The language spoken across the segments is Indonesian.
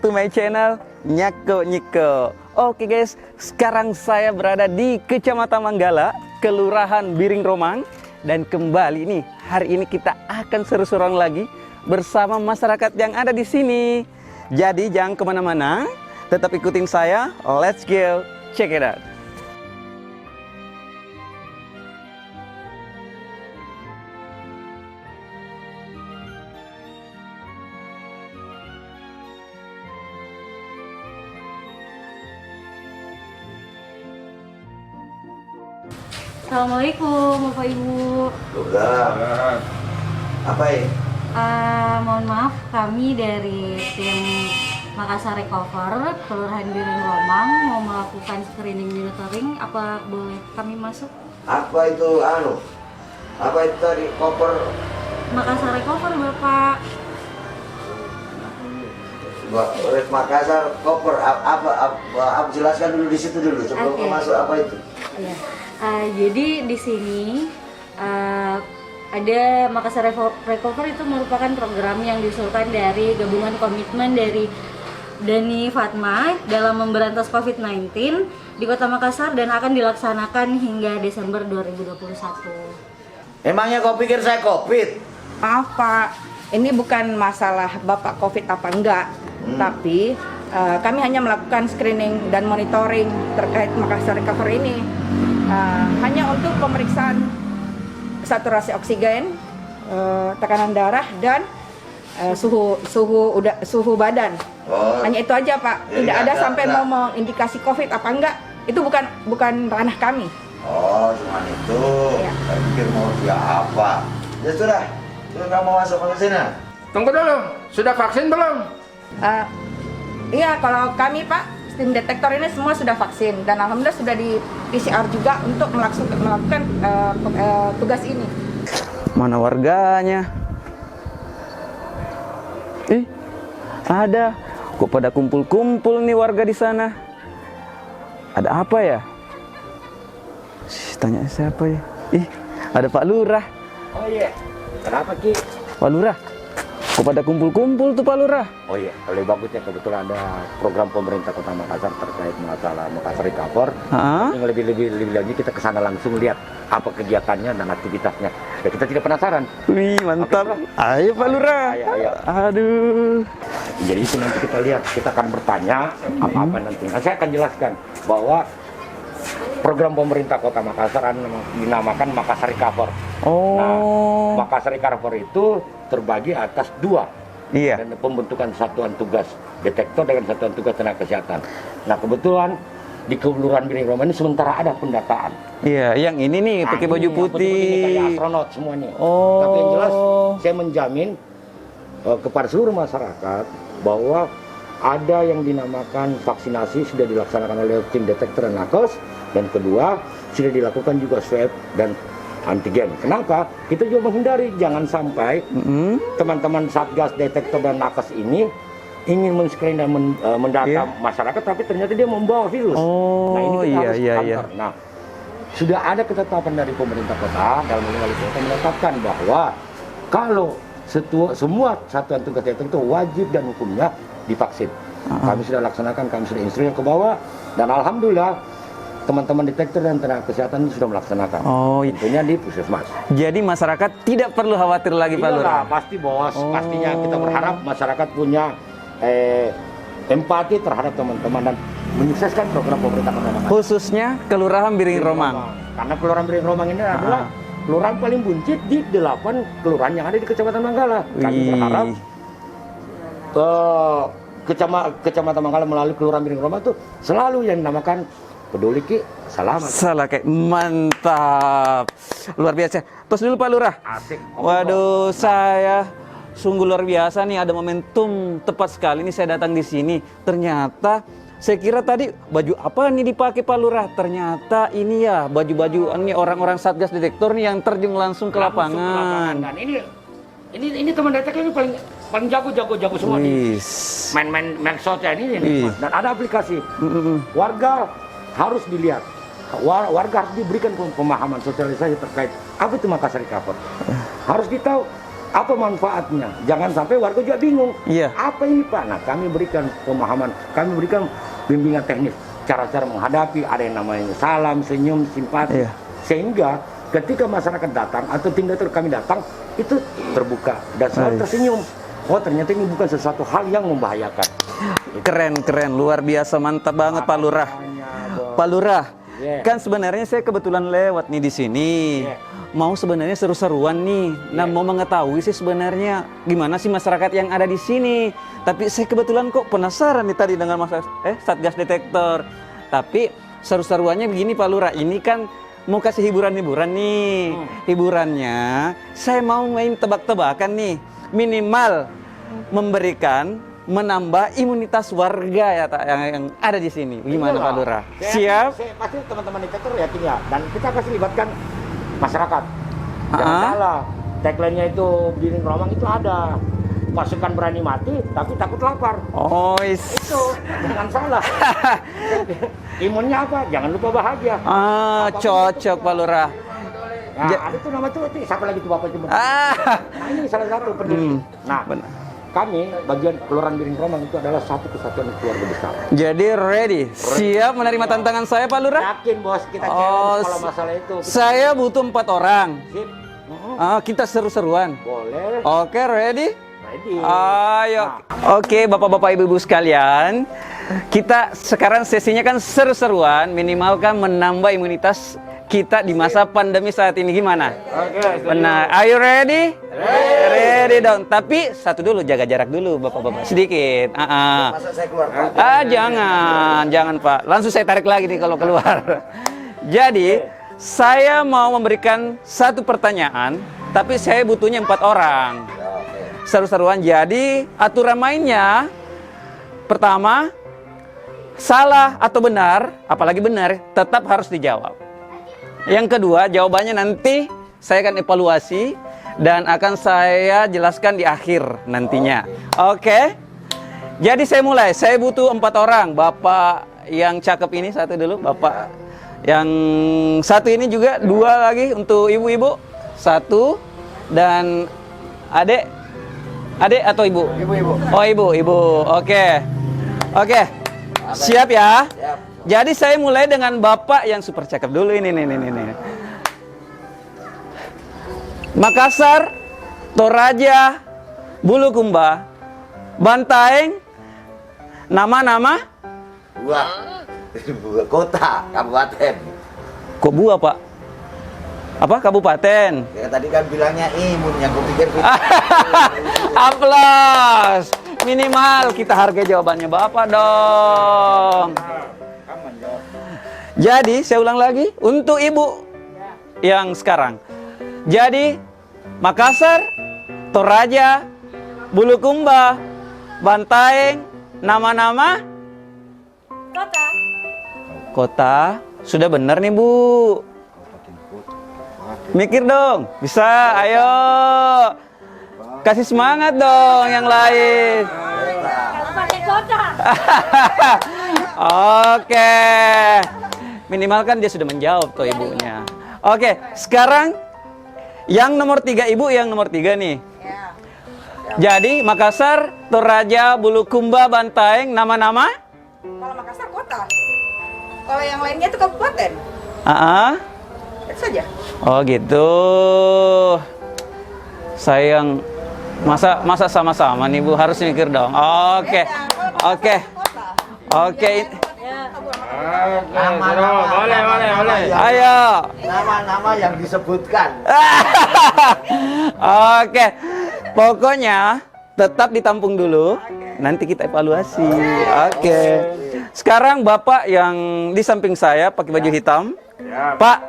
to my channel Nyako Nyiko. Oke guys, sekarang saya berada di Kecamatan Manggala, Kelurahan Biring Romang. Dan kembali nih, hari ini kita akan seru-seruan lagi bersama masyarakat yang ada di sini. Jadi jangan kemana-mana, tetap ikutin saya. Let's go, check it out. Assalamualaikum Bapak Ibu. Udah. Apa ya? Mohon maaf, kami dari tim Makassar Recover Kelurahan Biring Romang mau melakukan screening monitoring. Apa boleh kami masuk? Apa itu Apa itu tadi koper? Makassar Recover Bapak. Red Makassar koper apa jelaskan dulu di situ dulu sebelum Oke. masuk apa itu? Iya. Jadi di sini ada Makassar Recover itu merupakan program yang diusulkan dari gabungan komitmen dari Dani Fatma dalam memberantas COVID-19 di Kota Makassar dan akan dilaksanakan hingga Desember 2021. Emangnya kau pikir saya COVID? Maaf Pak, ini bukan masalah Bapak COVID apa enggak, tapi kami hanya melakukan screening dan monitoring terkait Makassar Recover ini. Hanya untuk pemeriksaan saturasi oksigen, tekanan darah dan suhu badan. Oh, Hanya itu aja Pak. Jadi Tidak ada enggak- sampai enggak. mau indikasi COVID apa enggak. Itu bukan ranah kami. oh cuma itu. Iya. Saya pikir mau dia apa? Ya sudah nggak mau masuk ke sini. Tunggu dulu, sudah vaksin belum? Iya, kalau kami Pak, tim detektor ini semua sudah vaksin dan alhamdulillah sudah di PCR juga untuk melakukan tugas ini. Mana warganya? Ada. Kok pada kumpul-kumpul nih warga di sana? Ada apa ya? Tanya siapa ya? Ada Pak Lurah. Oh iya, kenapa Ki? Pak Lurah. Kok pada kumpul-kumpul tuh Pak Lurah? Oh iya, lebih bagusnya kebetulan ada program pemerintah Kota Makassar terkait masalah Makassar Recover. Hah? Yang lebih lagi kita ke sana langsung lihat apa kegiatannya dan aktivitasnya. Ya kita tidak penasaran. Wih, mantap. Oke, Ayo Pak Lurah. Ayo. Aduh. Jadi itu nanti kita lihat, kita akan bertanya apa-apa nanti. Nah, saya akan jelaskan bahwa program pemerintah Kota Makassar dinamakan Makassar Recover. Oh. Nah, Makassar Recover itu terbagi atas dua. Iya. Dan pembentukan satuan tugas detektor dengan satuan tugas tenaga kesehatan. Nah, kebetulan di Kelurahan Biring Romang ini sementara ada pendataan. Iya, yang ini nih pakai baju Ini yang betul-betul ini kayak putih. astronot semuanya. Oh. Tapi yang jelas saya menjamin kepada seluruh masyarakat bahwa ada yang dinamakan vaksinasi sudah dilaksanakan oleh tim detektor dan nakes, dan kedua sudah dilakukan juga swab dan antigen. Kenapa? Kita juga menghindari jangan sampai teman-teman satgas detektor dan nakes ini ingin men-screen dan mendata Iya. masyarakat, tapi ternyata dia membawa virus. Oh, Nah ini kita harus iya. counter. Nah, sudah ada ketetapan dari pemerintah kota dalam hal ini kota menetapkan bahwa kalau semua satuan tugas detektor wajib dan hukumnya divaksin. Kami sudah laksanakan, kami sudah instruksi ke bawah, dan alhamdulillah teman-teman detektor dan tenaga kesehatan sudah melaksanakan. Oh, iya. Tentunya di puskesmas. Jadi masyarakat tidak perlu khawatir lagi Pak Lurah. Iyalah, pasti bos. Pastinya kita berharap masyarakat punya empati terhadap teman-teman dan menyukseskan program pemerintah Kota Makassar. Khususnya Kelurahan Biring Romang. Karena Kelurahan Biring Romang ini adalah kelurahan paling buncit di 8 kelurahan yang ada di Kecamatan Manggala. Kami Wih. berharap Kecamatan Manggala melalui Kelurahan Biring Romang itu selalu yang dinamakan peduli Ki, selamat. Salah kayak mantap. Luar biasa. Tos dulu Pak Lurah. Asik. Waduh, saya sungguh luar biasa nih, ada momentum tepat sekali nih saya datang di sini. Ternyata saya kira tadi baju apa nih dipakai Pak Lurah? Ternyata ini ya baju-baju ini orang-orang Satgas Detektor nih yang terjun langsung ke lapangan. Dan ini teman detektor ini paling jago semua nih. Wis. Main medsosnya ini Wih. dan ada aplikasi. Warga harus dilihat. Warga harus diberikan pemahaman sosialisasi terkait apa itu Makassar Recover. Harus ditahu Apa manfaatnya? Jangan sampai warga juga bingung. Iya. Apa ini Pak? Nah, kami berikan pemahaman, kami berikan bimbingan teknis, cara-cara menghadapi, ada yang namanya salam, senyum, simpati. Iya. Sehingga ketika masyarakat datang atau tim dokter kami datang, itu terbuka dan selalu tersenyum. Oh, ternyata ini bukan sesuatu hal yang membahayakan. Keren, keren, luar biasa, mantap banget Pak Lurah. Pak Lurah, kan sebenarnya saya kebetulan lewat nih di sini. Mau sebenarnya seru-seruan nih. Nah, mau mengetahui sih sebenarnya gimana sih masyarakat yang ada di sini. Tapi saya kebetulan kok penasaran nih tadi dengan Satgas Detektor. Tapi seru-seruannya begini Pak Lurah, ini kan mau kasih hiburan-hiburan nih. Hiburannya saya mau main tebak-tebakan nih. Minimal memberikan menambah imunitas warga ya yang ada di sini. Gimana Pak Lurah? Siap? Saya pasti teman-teman detektor yakin ya. Dan kita kasih libatkan masyarakat. Jangan salah. Tagline-nya itu Biring Romang itu ada. Pasukan berani mati tapi takut lapar. Oh, Itu jangan salah. Imunnya apa? Jangan lupa bahagia. Cocok Pak Lurah. Nah, ada tuh nama tuh, siapa lagi tuh Bapak itu? Nah, ini salah satu pendiri. Nah, kami bagian Kelurahan Biring Romang itu adalah satu kesatuan keluarga besar. Jadi ready, siap menerima tantangan saya Pak Lurah? Yakin bos, kita challenge kalau masalah itu. Saya butuh 4 orang. Sip. Kita seru-seruan. Boleh. Oke, ready? Ready. Ayo. Oke, bapak-bapak, ibu-ibu sekalian, kita sekarang sesinya kan seru-seruan, minimalkan menambah imunitas kita di masa pandemi saat ini. Gimana? Oke. Benar. Are you ready? Ready dong. Tapi satu dulu, jaga jarak dulu bapak-bapak. Sedikit. Masa saya keluar Pak? Jangan Pak. Langsung saya tarik lagi nih kalau keluar. Jadi saya mau memberikan satu pertanyaan, tapi saya butuhnya 4 orang. Seru-seruan. Jadi aturan mainnya, pertama, salah atau benar, apalagi benar, tetap harus dijawab. Yang kedua, jawabannya nanti saya akan evaluasi dan akan saya jelaskan di akhir nantinya. Oke? Jadi saya mulai. Saya butuh 4 orang. Bapak yang cakep ini satu dulu. Bapak yang satu ini juga 2 lagi untuk ibu-ibu. 1 dan adik. Adik atau ibu? Ibu-ibu. Oh, ibu. Oke. Oke. Siap ya? Siap. Jadi saya mulai dengan bapak yang super cakep dulu ini. Makassar, Toraja, Bulukumba, Bantaeng, nama-nama? Buah kota, kabupaten. Kok buah Pak? Apa kabupaten? Ya tadi kan bilangnya imun, yang kupikir Aplaus. Minimal kita hargai jawabannya bapak dong. Jadi saya ulang lagi untuk ibu yang sekarang. Jadi Makassar, Toraja, Bulukumba, Bantaeng, nama-nama? Kota. Sudah benar nih Bu. Mikir dong. Bisa, ayo. Kasih semangat dong yang lain. Oke. Minimal kan dia sudah menjawab tuh ibunya. Oke, sekarang yang nomor 3 ibu, yang nomor 3 nih. Jadi Makassar, Toraja, Bulukumba, Bantaeng, nama-nama? Kalau Makassar kota. Kalau yang lainnya itu kabupaten. Itu saja. Oh gitu. Sayang, masa sama-sama nih Bu, harus mikir dong. Oke. Boleh. Ayo. nama-nama yang disebutkan. Oke. Pokoknya tetap ditampung dulu. Nanti kita evaluasi. Oke. Sekarang Bapak yang di samping saya pakai baju hitam. Pak,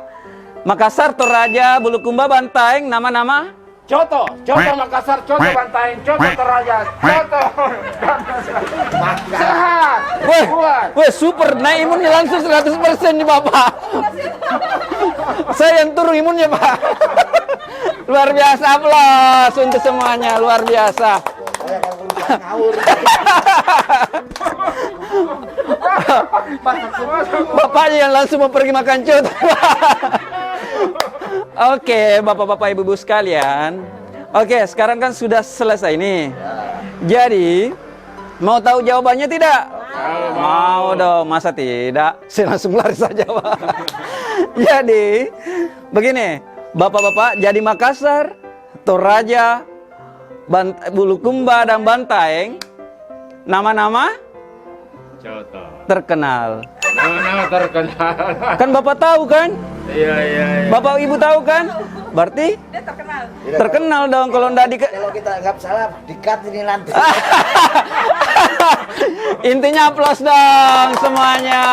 Makassar, Toraja, Bulukumba, Bantaeng, nama-nama? Coto Makassar, Coto Bantaeng, Coto Toraja, Coto. Sehat. Weh, super, naik imunnya langsung 100% nih Bapak. Saya yang turun imunnya Pak. Luar biasa, aplaus untuk semuanya, luar biasa. Saya akan berusaha ngawur. Bapaknya yang langsung mau pergi makan cut. Oke, bapak-bapak ibu-ibu sekalian. Oke, sekarang kan sudah selesai nih. Jadi, mau tahu jawabannya tidak? Mau dong, masa tidak? Saya langsung lari saja, Pak. Jadi, begini, Bapak-bapak, jadi Makassar, Toraja, Bulukumba, dan Bantaeng, nama-nama terkenal. Nama terkenal. Kan Bapak tahu kan? Iya. Bapak Ibu tahu kan? Berarti terkenal dong kalau ndak di. Kalau kita nggak salah, dikat ini nanti. Intinya aplaus dong semuanya.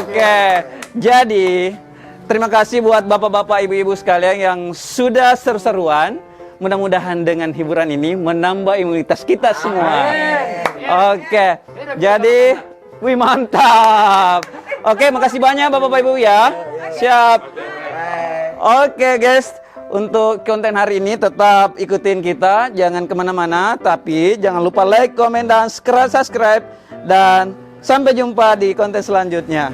Oke. Jadi, terima kasih buat bapak-bapak, ibu-ibu sekalian yang sudah seru-seruan. Mudah-mudahan dengan hiburan ini menambah imunitas kita semua. Oke. Jadi, wih mantap. Oke, makasih banyak bapak-bapak ibu ya. Siap. Oke guys, untuk konten hari ini tetap ikutin kita, jangan kemana-mana, tapi jangan lupa like, komen, dan subscribe. Dan sampai jumpa di konten selanjutnya.